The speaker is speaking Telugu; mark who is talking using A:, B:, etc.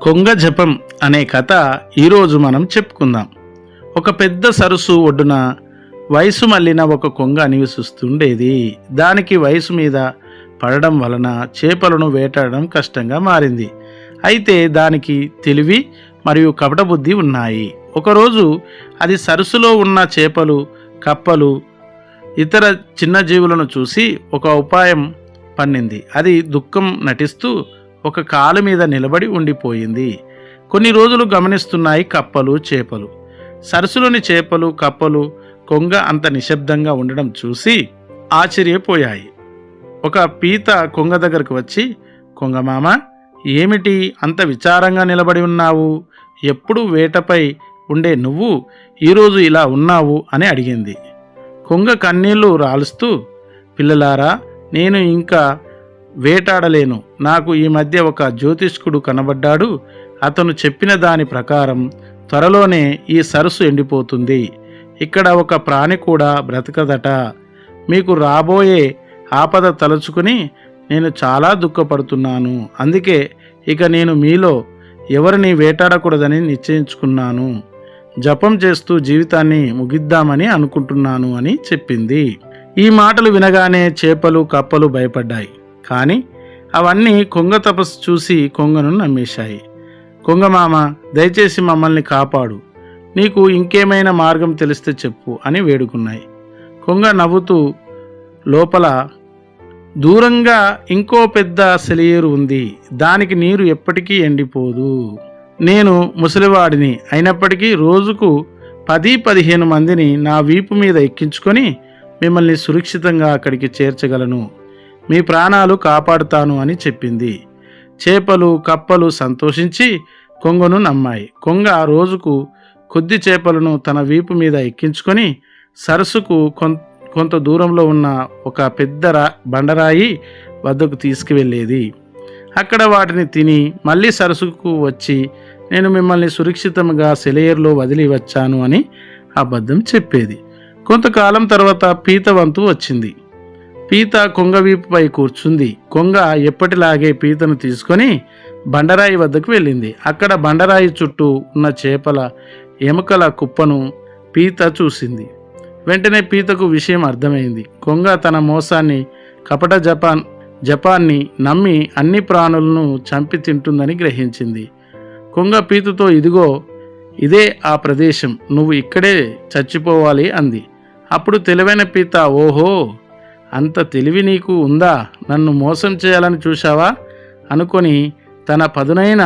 A: కొంగ జపం అనే కథ ఈరోజు మనం చెప్పుకుందాం. ఒక పెద్ద సరస్సు ఒడ్డున వయసు మళ్ళిన ఒక కొంగ నివసిస్తుండేది. దానికి వయసు మీద పడడం వలన చేపలను వేటాడడం కష్టంగా మారింది. అయితే దానికి తెలివి మరియు కపట బుద్ధి ఉన్నాయి. ఒకరోజు అది సరస్సులో ఉన్న చేపలు, కప్పలు, ఇతర చిన్న జీవులను చూసి ఒక ఉపాయం పన్నింది. అది దుఃఖం నటిస్తూ ఒక కాలు మీద నిలబడి ఉండిపోయింది. కొన్ని రోజులు గమనిస్తున్నాయి కప్పలు, చేపలు. సరస్సులోని చేపలు, కప్పలు కొంగ అంత నిశ్శబ్దంగా ఉండడం చూసి ఆశ్చర్యపోయాయి. ఒక పీత కొంగ దగ్గరకు వచ్చి, కొంగమామ, ఏమిటి అంత విచారంగా నిలబడి ఉన్నావు? ఎప్పుడు వేటపై ఉండే నువ్వు ఈరోజు ఇలా ఉన్నావు అని అడిగింది. కొంగ కన్నీళ్లు రాలుస్తూ, పిల్లలారా, నేను ఇంకా వేటాడలేను. నాకు ఈ మధ్య ఒక జ్యోతిష్కుడు కనబడ్డాడు. అతను చెప్పిన దాని ప్రకారం త్వరలోనే ఈ సరస్సు ఎండిపోతుంది. ఇక్కడ ఒక ప్రాణి కూడా బ్రతకదట. మీకు రాబోయే ఆపద తలుచుకుని నేను చాలా దుఃఖపడుతున్నాను. అందుకే ఇక నేను మీలో ఎవరిని వేటాడకూడదని నిశ్చయించుకున్నాను. జపం చేస్తూ జీవితాన్ని ముగిద్దామని అనుకుంటున్నాను అని చెప్పింది. ఈ మాటలు వినగానే చేపలు, కప్పలు భయపడ్డాయి. కానీ అవన్నీ కొంగ తపస్సు చూసి కొంగను నమ్మేశాయి. కొంగమామ, దయచేసి మమ్మల్ని కాపాడు. నీకు ఇంకేమైనా మార్గం తెలిస్తే చెప్పు అని వేడుకున్నాయి. కొంగ నవ్వుతూ, లోపల దూరంగా ఇంకో పెద్ద సెలయేరు ఉంది. దానికి నీరు ఎప్పటికీ ఎండిపోదు. నేను ముసలివాడిని అయినప్పటికీ రోజుకు 10-15 మందిని నా వీపు మీద ఎక్కించుకొని మిమ్మల్ని సురక్షితంగా అక్కడికి చేర్చగలను. మీ ప్రాణాలు కాపాడుతాను అని చెప్పింది. చేపలు, కప్పలు సంతోషించి కొంగను నమ్మాయి. కొంగ రోజుకు కొద్ది చేపలను తన వీపు మీద ఎక్కించుకొని సరస్సుకు కొంత దూరంలో ఉన్న ఒక పెద్ద బండరాయి వద్దకు తీసుకువెళ్ళేది. అక్కడ వాటిని తిని మళ్ళీ సరస్సుకు వచ్చి, నేను మిమ్మల్ని సురక్షితంగా సెలయేరులో వదిలి వచ్చాను అని అబద్ధం చెప్పేది. కొంతకాలం తర్వాత పీత వంతు వచ్చింది. పీత కొంగ వీపుపై కూర్చుంది. కొంగ ఎప్పటిలాగే పీతను తీసుకొని బండరాయి వద్దకు వెళ్ళింది. అక్కడ బండరాయి చుట్టూ ఉన్న చేపల ఎముకల కుప్పను పీత చూసింది. వెంటనే పీతకు విషయం అర్థమైంది. కొంగ తన మోసాన్ని, కపట జపాన్ని నమ్మి అన్ని ప్రాణులను చంపి తింటుందని గ్రహించింది. కొంగ పీతతో, ఇదిగో ఇదే ఆ ప్రదేశం, నువ్వు ఇక్కడే చచ్చిపోవాలి అంది. అప్పుడు తెలివైన పీత, ఓహో, అంత తెలివి నీకు ఉందా? నన్ను మోసం చేయాలని చూశావా అనుకొని తన పదునైన